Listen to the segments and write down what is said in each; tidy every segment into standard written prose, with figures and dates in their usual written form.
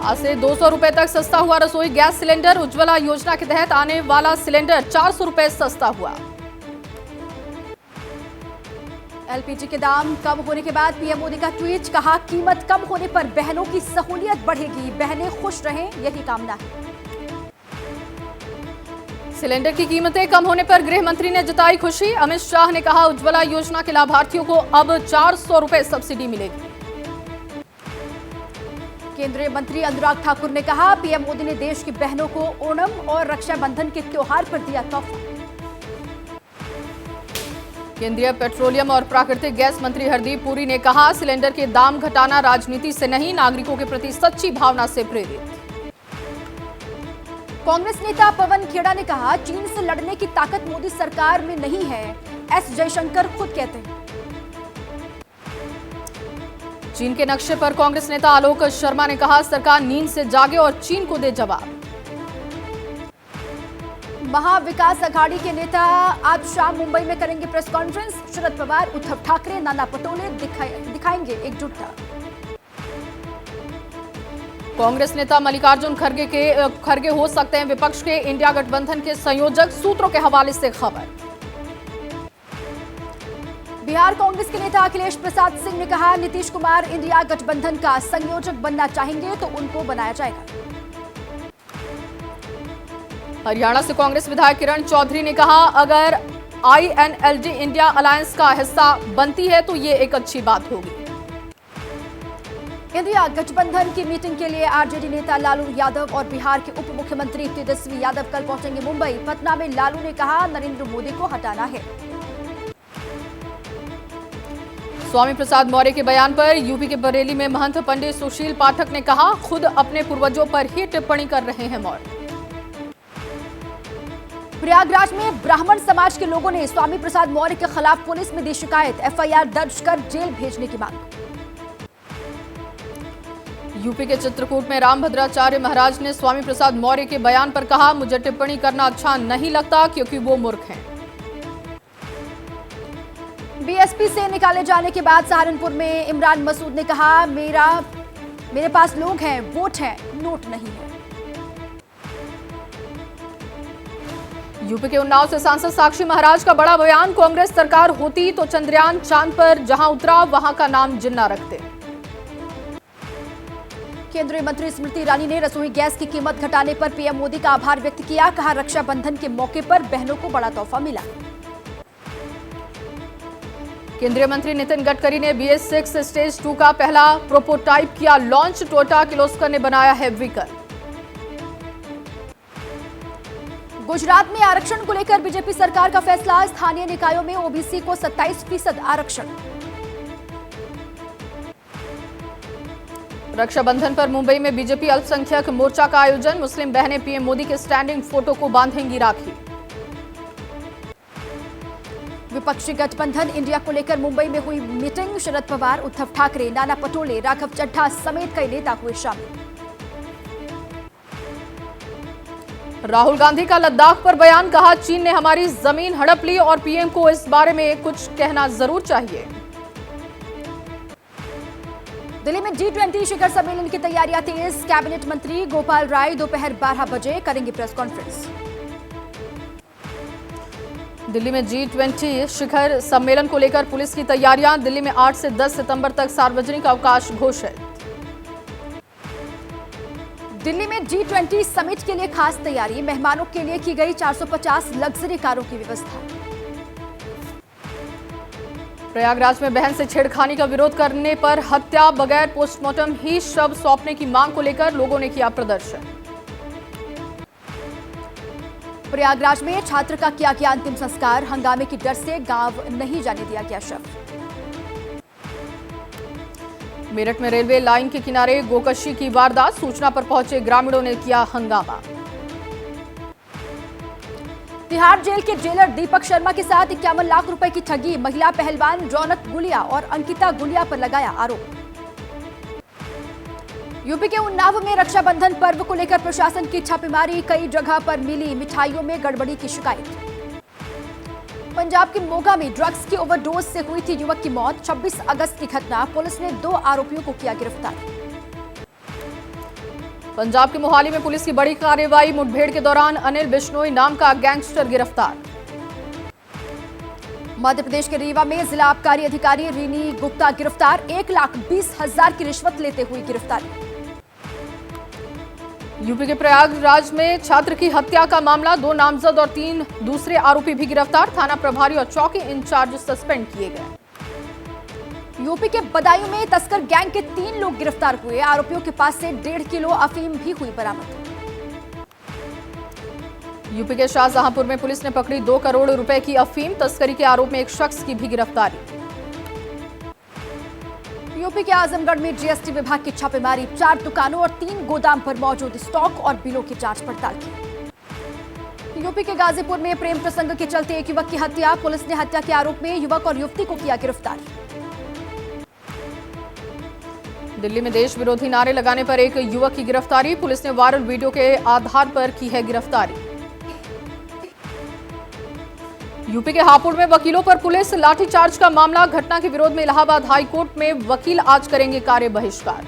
आज से 200 रुपए तक सस्ता हुआ रसोई गैस सिलेंडर। उज्ज्वला योजना के तहत आने वाला सिलेंडर 400 रुपए सस्ता हुआ। एलपीजी के दाम कम होने के बाद पीएम मोदी का ट्वीट, कहा कीमत कम होने पर बहनों की सहूलियत बढ़ेगी, बहनें खुश रहें, यही कामना है। सिलेंडर की कीमतें कम होने पर गृह मंत्री ने जताई खुशी। अमित शाह ने कहा उज्ज्वला योजना के लाभार्थियों को अब 400 रुपए सब्सिडी मिलेगी। केंद्रीय मंत्री अनुराग ठाकुर ने कहा पीएम मोदी ने देश की बहनों को ओणम और रक्षाबंधन के त्योहार पर दिया तोहफा। केंद्रीय पेट्रोलियम और प्राकृतिक गैस मंत्री हरदीप पुरी ने कहा सिलेंडर के दाम घटाना राजनीति से नहीं, नागरिकों के प्रति सच्ची भावना से प्रेरित। कांग्रेस नेता पवन खेड़ा ने कहा चीन से लड़ने की ताकत मोदी सरकार में नहीं है, एस जयशंकर खुद कहते हैं। चीन के नक्शे पर कांग्रेस नेता आलोक शर्मा ने कहा सरकार नींद से जागे और चीन को दे जवाब। महाविकास आघाड़ी के नेता आज शाम मुंबई में करेंगे प्रेस कॉन्फ्रेंस। शरद पवार, उद्धव ठाकरे, नाना पटोले दिखाएंगे एकजुटता। कांग्रेस नेता मल्लिकार्जुन खड़गे हो सकते हैं विपक्ष के इंडिया गठबंधन के संयोजक, सूत्रों के हवाले से खबर। बिहार कांग्रेस के नेता अखिलेश प्रसाद सिंह ने कहा नीतीश कुमार इंडिया गठबंधन का संयोजक बनना चाहेंगे तो उनको बनाया जाएगा। हरियाणा से कांग्रेस विधायक किरण चौधरी ने कहा अगर INLD इंडिया अलायंस का हिस्सा बनती है तो ये एक अच्छी बात होगी। इंडिया गठबंधन की मीटिंग के लिए आरजेडी नेता लालू यादव और बिहार के उप मुख्यमंत्री तेजस्वी यादव कल पहुंचेंगे मुंबई। पटना में लालू ने कहा नरेंद्र मोदी को हटाना है। स्वामी प्रसाद मौर्य के बयान पर यूपी के बरेली में महंत पंडित सुशील पाठक ने कहा खुद अपने पूर्वजों पर ही टिप्पणी कर रहे हैं मौर्य। प्रयागराज में ब्राह्मण समाज के लोगों ने स्वामी प्रसाद मौर्य के खिलाफ पुलिस में दी शिकायत, FIR दर्ज कर जेल भेजने की मांग। यूपी के चित्रकूट में रामभद्राचार्य महाराज ने स्वामी प्रसाद मौर्य के बयान पर कहा मुझे टिप्पणी करना अच्छा नहीं लगता क्योंकि वो मूर्ख हैं। बीएसपी से निकाले जाने के बाद सहारनपुर में इमरान मसूद ने कहा मेरे पास लोग हैं, वोट है, नोट नहीं है। यूपी के उन्नाव से सांसद साक्षी महाराज का बड़ा बयान, कांग्रेस सरकार होती तो चंद्रयान चांद पर जहां उतरा वहां का नाम जिन्ना रखते। केंद्रीय मंत्री स्मृति ईरानी ने रसोई गैस की कीमत घटाने पर पीएम मोदी का आभार व्यक्त किया, कहा रक्षाबंधन के मौके पर बहनों को बड़ा तोहफा मिला। केंद्रीय मंत्री नितिन गडकरी ने BS6 स्टेज 2 का पहला प्रोटोटाइप किया लॉन्च, टोयोटा किर्लोस्कर ने बनाया है व्हीकल। गुजरात में आरक्षण को लेकर बीजेपी सरकार का फैसला, स्थानीय निकायों में ओबीसी को 27% आरक्षण। रक्षाबंधन पर मुंबई में बीजेपी अल्पसंख्यक मोर्चा का आयोजन, मुस्लिम बहनें पीएम मोदी के स्टैंडिंग फोटो को बांधेंगी राखी। विपक्षी गठबंधन इंडिया को लेकर मुंबई में हुई मीटिंग, शरद पवार, उद्धव ठाकरे, नाना पटोले, राघव चड्ढा समेत कई नेता हुए शामिल। राहुल गांधी का लद्दाख पर बयान, कहा चीन ने हमारी जमीन हड़प ली और पीएम को इस बारे में कुछ कहना जरूर चाहिए। दिल्ली में G20 शिखर सम्मेलन की तैयारियां तेज, कैबिनेट मंत्री गोपाल राय दोपहर 12 बजे करेंगे प्रेस कॉन्फ्रेंस। दिल्ली में G20 शिखर सम्मेलन को लेकर पुलिस की तैयारियां, दिल्ली में 8 से 10 सितंबर तक सार्वजनिक अवकाश घोषित। दिल्ली में G20 समिट के लिए खास तैयारी, मेहमानों के लिए की गई 450 लग्जरी कारों की व्यवस्था। प्रयागराज में बहन से छेड़खानी का विरोध करने पर हत्या, बगैर पोस्टमार्टम ही शव सौंपने की मांग को लेकर लोगों ने किया प्रदर्शन। प्रयागराज में छात्र का किया गया अंतिम संस्कार, हंगामे की डर से गांव नहीं जाने दिया गया शव। मेरठ में रेलवे लाइन के किनारे गोकशी की वारदात, सूचना पर पहुंचे ग्रामीणों ने किया हंगामा। तिहाड़ जेल के जेलर दीपक शर्मा के साथ 51 लाख रुपए की ठगी, महिला पहलवान रौनक गुलिया और अंकिता गुलिया पर लगाया आरोप। यूपी के उन्नाव में रक्षाबंधन पर्व को लेकर प्रशासन की छापेमारी, कई जगह पर मिली मिठाइयों में गड़बड़ी की शिकायत। पंजाब के मोगा में ड्रग्स की ओवरडोज से हुई थी युवक की मौत, 26 अगस्त की घटना, पुलिस ने 2 आरोपियों को किया गिरफ्तार। पंजाब के मोहाली में पुलिस की बड़ी कार्रवाई। मुठभेड़ के दौरान अनिल बिश्नोई नाम का गैंगस्टर गिरफ्तार। मध्य प्रदेश के रीवा में जिला आबकारी अधिकारी रीनी गुप्ता गिरफ्तार। 1,20,000 की रिश्वत लेते हुए गिरफ्तारी। यूपी के प्रयागराज में छात्र की हत्या का मामला। 2 नामजद और 3 दूसरे आरोपी भी गिरफ्तार। थाना प्रभारी और चौकी इंचार्ज सस्पेंड किए गए। यूपी के बदायूं में तस्कर गैंग के 3 लोग गिरफ्तार हुए। आरोपियों के पास से 1.5 किलो अफीम भी हुई बरामद। यूपी के शाहजहांपुर में पुलिस ने पकड़ी 2 करोड़ रुपए की अफीम। तस्करी के आरोप में एक शख्स की भी गिरफ्तारी। यूपी के आजमगढ़ में जीएसटी विभाग की छापेमारी। 4 दुकानों और 3 गोदाम पर मौजूद स्टॉक और बिलों की जांच पड़ताल की। यूपी के गाजीपुर में प्रेम प्रसंग के चलते एक युवक की हत्या। पुलिस ने हत्या के आरोप में युवक और युवती को किया गिरफ्तार। दिल्ली में देश विरोधी नारे लगाने पर एक युवक की गिरफ्तारी। पुलिस ने वायरल वीडियो के आधार पर की है गिरफ्तारी। यूपी के हापुड़ में वकीलों पर पुलिस लाठीचार्ज का मामला। घटना के विरोध में इलाहाबाद हाई कोर्ट में वकील आज करेंगे कार्य बहिष्कार।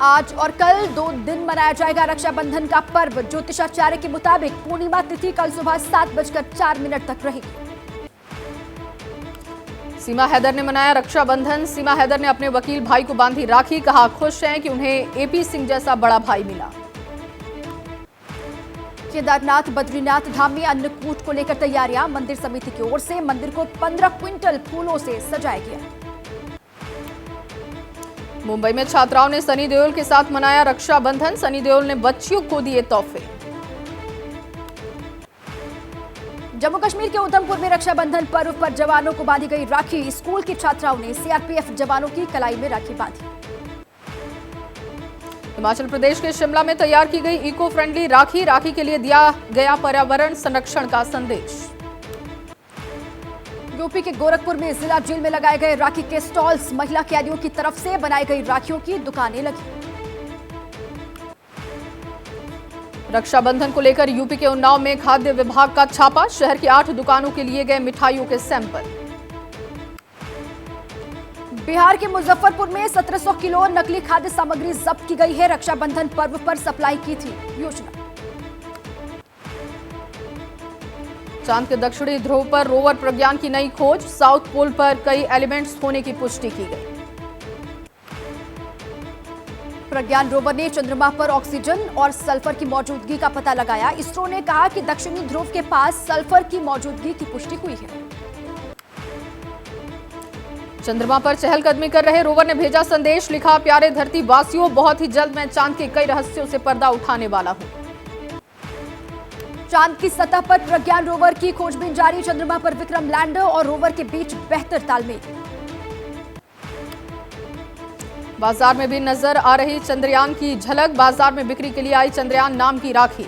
आज और कल 2 दिन मनाया जाएगा रक्षाबंधन का पर्व। ज्योतिषाचार्य के मुताबिक पूर्णिमा तिथि कल सुबह 7:04 तक रहेगी। सीमा हैदर ने मनाया रक्षाबंधन। सीमा हैदर ने अपने वकील भाई को बांधी राखी। कहा खुश हैं कि उन्हें एपी सिंह जैसा बड़ा भाई मिला। केदारनाथ बद्रीनाथ धाम में अन्नकूट को लेकर तैयारियां। मंदिर समिति की ओर से मंदिर को 15 क्विंटल फूलों से सजाया गया। मुंबई में छात्राओं ने सनी देओल के साथ मनाया रक्षाबंधन। सनी देओल ने बच्चियों को दिए तोहफे। जम्मू कश्मीर के उधमपुर में रक्षाबंधन पर्व पर जवानों को बांधी गई राखी। स्कूल की छात्राओं ने सीआरपीएफ जवानों की कलाई में राखी बांधी। हिमाचल प्रदेश के शिमला में तैयार की गई इको फ्रेंडली राखी। राखी के लिए दिया गया पर्यावरण संरक्षण का संदेश। यूपी के गोरखपुर में जिला जेल में लगाए गए राखी के स्टॉल्स। महिला कैदियों की तरफ से बनाई गई राखियों की दुकानें लगी। रक्षाबंधन को लेकर यूपी के उन्नाव में खाद्य विभाग का छापा। शहर की 8 दुकानों के लिए गए मिठाइयों के सैंपल। बिहार के मुजफ्फरपुर में 1700 किलो नकली खाद्य सामग्री जब्त की गई है। रक्षाबंधन पर्व पर सप्लाई की थी योजना। चांद के दक्षिणी ध्रुव पर रोवर प्रज्ञान की नई खोज। साउथ पोल पर कई एलिमेंट्स होने की पुष्टि की गई। प्रज्ञान रोवर ने चंद्रमा पर ऑक्सीजन और सल्फर की मौजूदगी का पता लगाया। इसरो ने कहा कि दक्षिणी ध्रुव के पास सल्फर की मौजूदगी की पुष्टि हुई है। चंद्रमा पर चहलकदमी कर रहे रोवर ने भेजा संदेश। लिखा प्यारे धरती वासियों, बहुत ही जल्द मैं चांद के कई रहस्यों से पर्दा उठाने वाला हूं। चांद की सतह पर प्रज्ञान रोवर की खोजबीन जारी। चंद्रमा पर विक्रम लैंडर और रोवर के बीच बेहतर तालमेल। बाजार में भी नजर आ रही चंद्रयान की झलक। बाजार में बिक्री के लिए आई चंद्रयान नाम की राखी।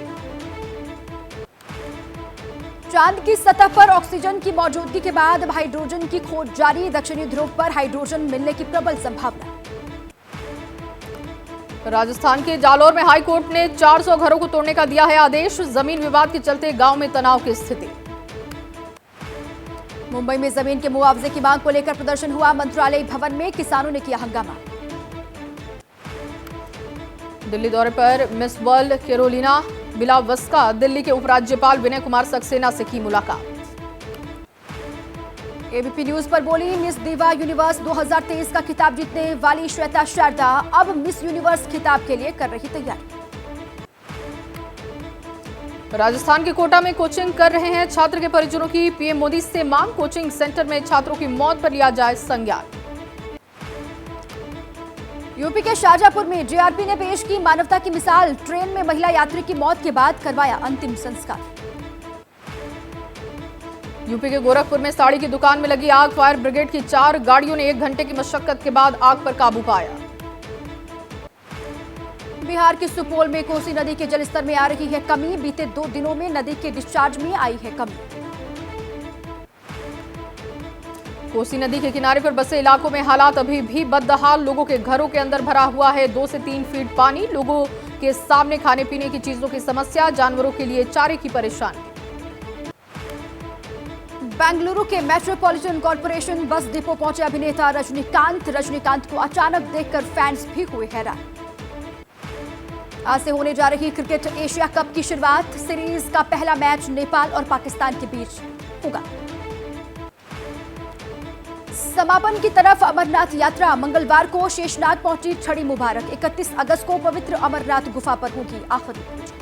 चांद की सतह पर ऑक्सीजन की मौजूदगी के बाद हाइड्रोजन की खोज जारी। दक्षिणी ध्रुव पर हाइड्रोजन मिलने की प्रबल संभावना। राजस्थान के जालोर में हाई कोर्ट ने 400 घरों को तोड़ने का दिया है आदेश। जमीन विवाद के चलते गांव में तनाव की स्थिति। मुंबई में जमीन के मुआवजे की मांग को लेकर प्रदर्शन हुआ। मंत्रालय भवन में किसानों ने किया हंगामा। दिल्ली दौरे पर miss World Karolina Bielawska Delhi के उपराज्यपाल विनय कुमार सक्सेना से की मुलाकात। एबीपी न्यूज पर बोली मिस दिवा यूनिवर्स 2023 का खिताब जीतने वाली श्वेता शारदा अब मिस यूनिवर्स खिताब के लिए कर रही तैयारी। राजस्थान के कोटा में कोचिंग कर रहे हैं छात्र के परिजनों की पीएम मोदी से मांग। कोचिंग सेंटर में छात्रों की मौत पर लिया जाए संज्ञान। यूपी के शाहजहांपुर में जेआरपी ने पेश की मानवता की मिसाल। ट्रेन में महिला यात्री की मौत के बाद करवाया अंतिम संस्कार। यूपी के गोरखपुर में साड़ी की दुकान में लगी आग। फायर ब्रिगेड की 4 गाड़ियों ने 1 घंटे की मशक्कत के बाद आग पर काबू पाया। बिहार के सुपौल में कोसी नदी के जलस्तर में आ रही है कमी। बीते 2 दिनों में नदी के डिस्चार्ज में आई है कमी। कोसी नदी के किनारे पर बसे इलाकों में हालात अभी भी बदहाल। लोगों के घरों के अंदर भरा हुआ है 2 से 3 फीट पानी। लोगों के सामने खाने पीने की चीजों की समस्या। जानवरों के लिए चारे की परेशानी। बेंगलुरु के मेट्रोपॉलिटन कॉर्पोरेशन बस डिपो पहुंचे अभिनेता रजनीकांत। रजनीकांत को अचानक देखकर फैंस भी हुए हैरान। आज से होने जा रही क्रिकेट एशिया कप की शुरुआत। सीरीज का पहला मैच नेपाल और पाकिस्तान के बीच होगा। समापन की तरफ अमरनाथ यात्रा। मंगलवार को शेषनाग पहुंची छड़ी मुबारक। 31 अगस्त को पवित्र अमरनाथ गुफा पर होगी आखिरी पूजा।